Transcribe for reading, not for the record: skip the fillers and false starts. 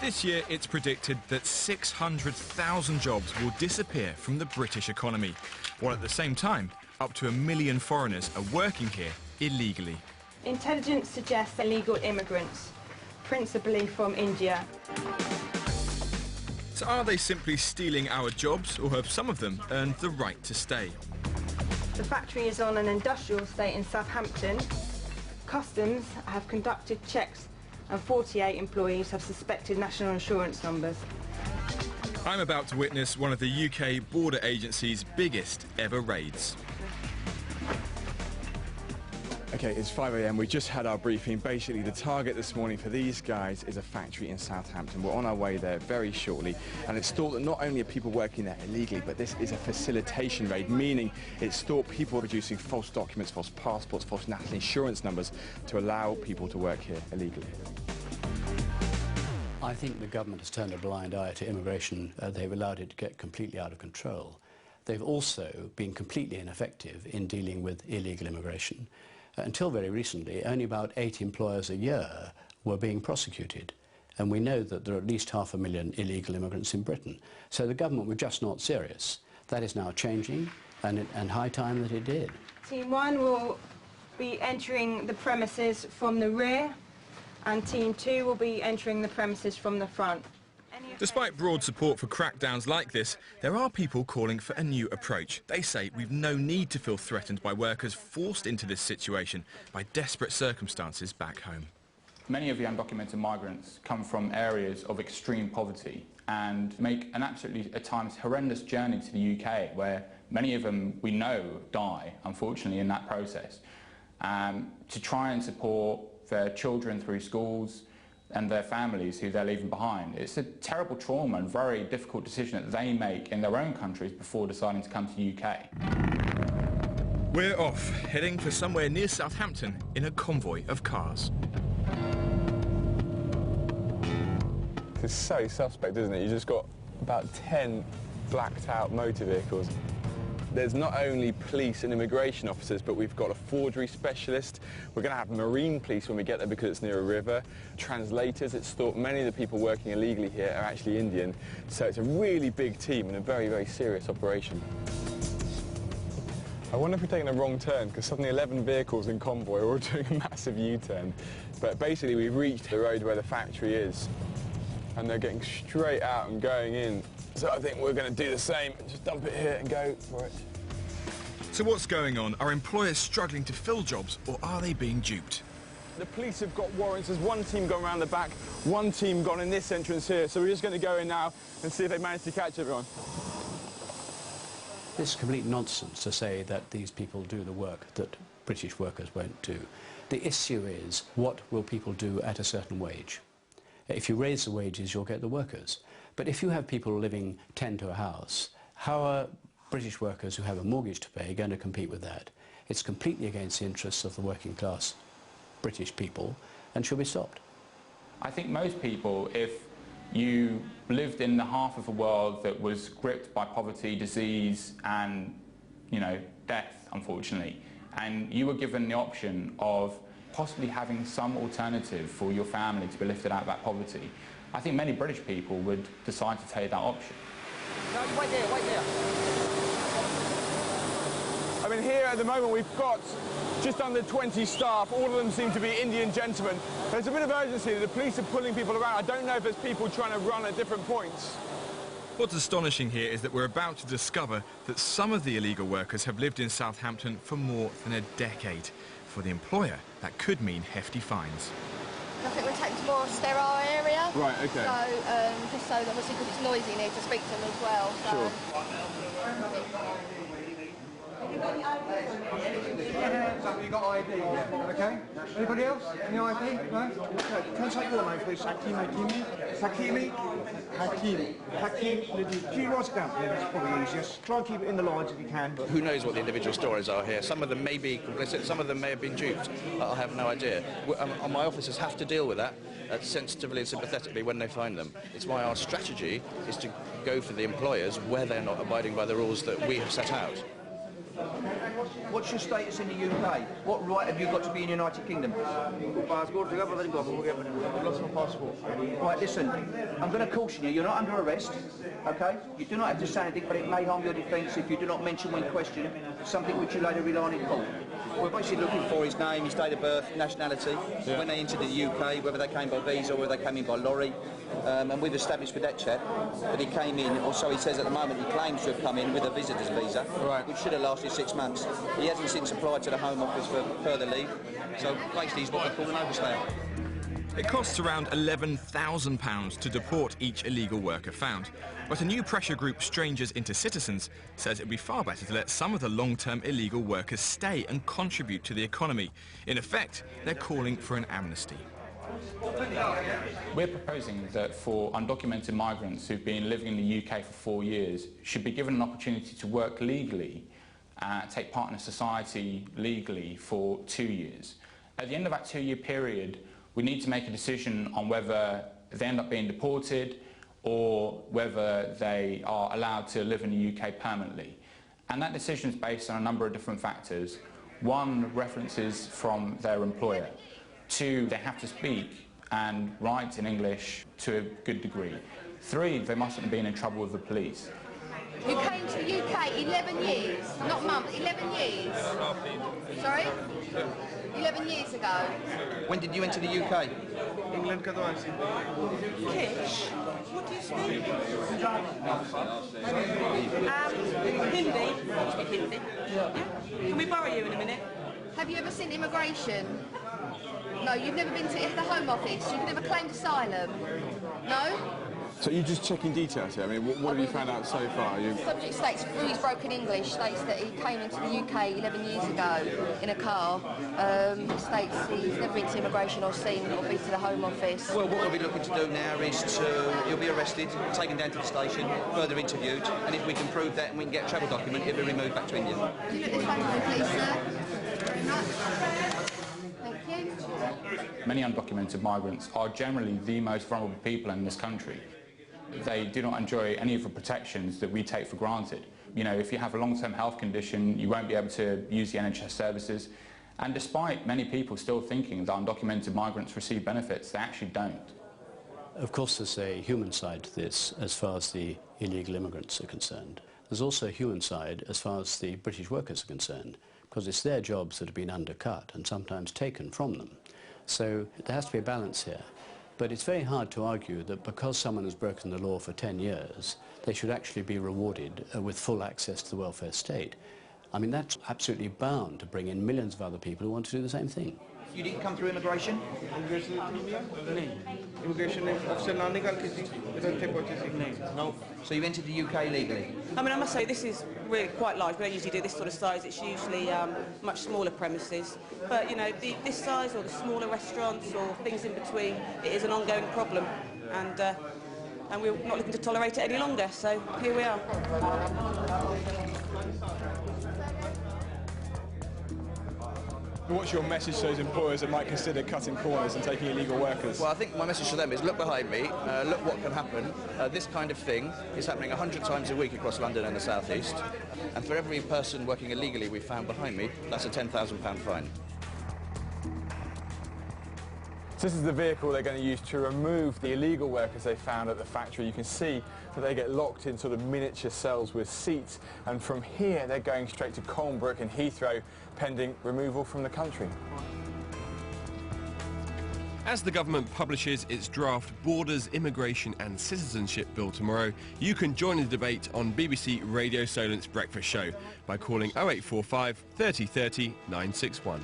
This year, it's predicted that 600,000 jobs will disappear from the British economy, while at the same time, up to 1 million foreigners are working here illegally. Intelligence suggests illegal immigrants, principally from India. So are they simply stealing our jobs, or have some of them earned the right to stay? The factory is on an industrial estate in Southampton. Customs have conducted checks and 48 employees have suspected national insurance numbers. I'm about to witness one of the UK border agency's biggest ever raids. Okay, it's 5 a.m. We just had our briefing. Basically, the target this morning for these guys is a factory in Southampton. We're on our way there very shortly, and it's thought that not only are people working there illegally, but this is a facilitation raid, meaning it's thought people are producing false documents, false passports, false national insurance numbers to allow people to work here illegally. I think the government has turned a blind eye to immigration. They've allowed it to get completely out of control. They've also been completely ineffective in dealing with illegal immigration. Until very recently, only about 8 employers a year were being prosecuted. And we know that there are at least 500,000 illegal immigrants in Britain. So the government were just not serious. That is now changing, and high time that it did. Team 1 will be entering the premises from the rear, and Team 2 will be entering the premises from the front. Despite broad support for crackdowns like this, there are people calling for a new approach. They say we've no need to feel threatened by workers forced into this situation by desperate circumstances back home. Many of the undocumented migrants come from areas of extreme poverty and make an absolutely, at times, horrendous journey to the UK, where many of them, we know, die, unfortunately, in that process, to try and support their children through schools and their families who they're leaving behind. It's a terrible trauma and very difficult decision that they make in their own countries before deciding to come to the UK. We're off, heading for somewhere near Southampton in a convoy of cars. It's so suspect, isn't it? You just got about 10 blacked out motor vehicles. There's not only police and immigration officers, but we've got a forgery specialist. We're going to have marine police when we get there because it's near a river. Translators. It's thought many of the people working illegally here are actually Indian. So it's a really big team and a very, very serious operation. I wonder if we're taking a wrong turn, because suddenly 11 vehicles in convoy are all doing a massive U-turn. But basically we've reached the road where the factory is, and they're getting straight out and going in. So I think we're going to do the same, just dump it here and go for it. So what's going on? Are employers struggling to fill jobs, or are they being duped? The police have got warrants. There's one team gone around the back, one team gone in this entrance here. So we're just going to go in now and see if they manage to catch everyone. It's complete nonsense to say that these people do the work that British workers won't do. The issue is, what will people do at a certain wage? If you raise the wages, you'll get the workers. But if you have people living 10 to a house, how are British workers who have a mortgage to pay going to compete with that? It's completely against the interests of the working class British people and should be stopped. I think most people, if you lived in the half of the world that was gripped by poverty, disease and, death, unfortunately, and you were given the option of possibly having some alternative for your family to be lifted out of that poverty, I think many British people would decide to take that option. No, wait there, wait there. I mean, here at the moment we've got just under 20 staff. All of them seem to be Indian gentlemen. There's a bit of urgency. The police are pulling people around. I don't know if there's people trying to run at different points. What's astonishing here is that we're about to discover that some of the illegal workers have lived in Southampton for more than a decade. For the employer, that could mean hefty fines. I think we're taking to more sterile area. Right, OK. So, just so that obviously because it's noisy, you need to speak to them as well. So. Sure. You got ID? Yeah. Okay. Anybody else? Any ID? No? Can I take your name, please? Hakimi? Hakim. Do you write it down? Yeah, that's probably easiest. Try and keep it in the lines if you can. Who knows what the individual stories are here? Some of them may be complicit, some of them may have been duped. I have no idea. My officers have to deal with that sensitively and sympathetically when they find them. It's why our strategy is to go for the employers where they're not abiding by the rules that we have set out. What's your status in the UK? What right have you got to be in the United Kingdom? Passport, I've lost my passport. Right, listen, I'm going to caution you, you're not under arrest, okay? You do not have to say anything, but it may harm your defence if you do not mention when questioned something which you later rely on in court. We're basically looking for his name, his date of birth, nationality, when they entered the UK, whether they came by visa or whether they came in by lorry. And we've established with that chap that he came in, or so he says at the moment, he claims to have come in with a visitor's visa, which should have lasted 6 months. He hasn't since applied to the Home Office for further leave, so basically he's what we call an overstayer. It costs around £11,000 to deport each illegal worker found, but a new pressure group, Strangers into Citizens, says it would be far better to let some of the long-term illegal workers stay and contribute to the economy. In effect, they're calling for an amnesty. We're proposing that for undocumented migrants who've been living in the UK for 4 years should be given an opportunity to work legally, take part in a society legally for 2 years. At the end of that 2-year period, we need to make a decision on whether they end up being deported or whether they are allowed to live in the UK permanently. And that decision is based on a number of different factors. 1, references from their employer. 2, they have to speak and write in English to a good degree. 3, they mustn't have been in trouble with the police. You came to the UK 11 years, not months, 11 years. Sorry? 11 years ago. When did you enter the UK? England ka doon. Kish, what do you speak? Hindi. You speak Hindi? Yeah. Can we borrow you in a minute? Have you ever seen immigration? No, you've never been to the Home Office. You've never claimed asylum. No? So you're just checking details here? I mean, what have you found out so far? Subject states, through his broken English, states that he came into the UK 11 years ago in a car. States he's never been to immigration or seen or been to the Home Office. Well, what we'll be looking to do now is he'll be arrested, taken down to the station, further interviewed, and if we can prove that and we can get a travel document, he'll be removed back to India. Can you look this way, please, sir? Very much. Thank you. Many undocumented migrants are generally the most vulnerable people in this country. They do not enjoy any of the protections that we take for granted. You know, if you have a long-term health condition, you won't be able to use the NHS services. And despite many people still thinking that undocumented migrants receive benefits, they actually don't. Of course, there's a human side to this as far as the illegal immigrants are concerned. There's also a human side as far as the British workers are concerned, because it's their jobs that have been undercut and sometimes taken from them. So there has to be a balance here. But it's very hard to argue that because someone has broken the law for 10 years, they should actually be rewarded with full access to the welfare state. I mean, that's absolutely bound to bring in millions of other people who want to do the same thing. You didn't come through immigration? Immigration officer na nikal kisi. No. So you entered the UK legally? I mean, I must say this is really quite large. We don't usually do this sort of size. It's usually much smaller premises. But, you know, this size or the smaller restaurants or things in between, it is an ongoing problem. And we're not looking to tolerate it any longer. So here we are. What's your message to those employers that might consider cutting corners and taking illegal workers? Well, I think my message to them is look behind me, look what can happen. This kind of thing is happening 100 times a week across London and the South East. And for every person working illegally we found behind me, that's a £10,000 fine. So this is the vehicle they're going to use to remove the illegal workers they found at the factory. You can see that they get locked in sort of miniature cells with seats, and from here they're going straight to Colnbrook and Heathrow, pending removal from the country. As the government publishes its draft Borders, Immigration and Citizenship Bill tomorrow, you can join the debate on BBC Radio Solent's Breakfast Show by calling 0845 30 30 961.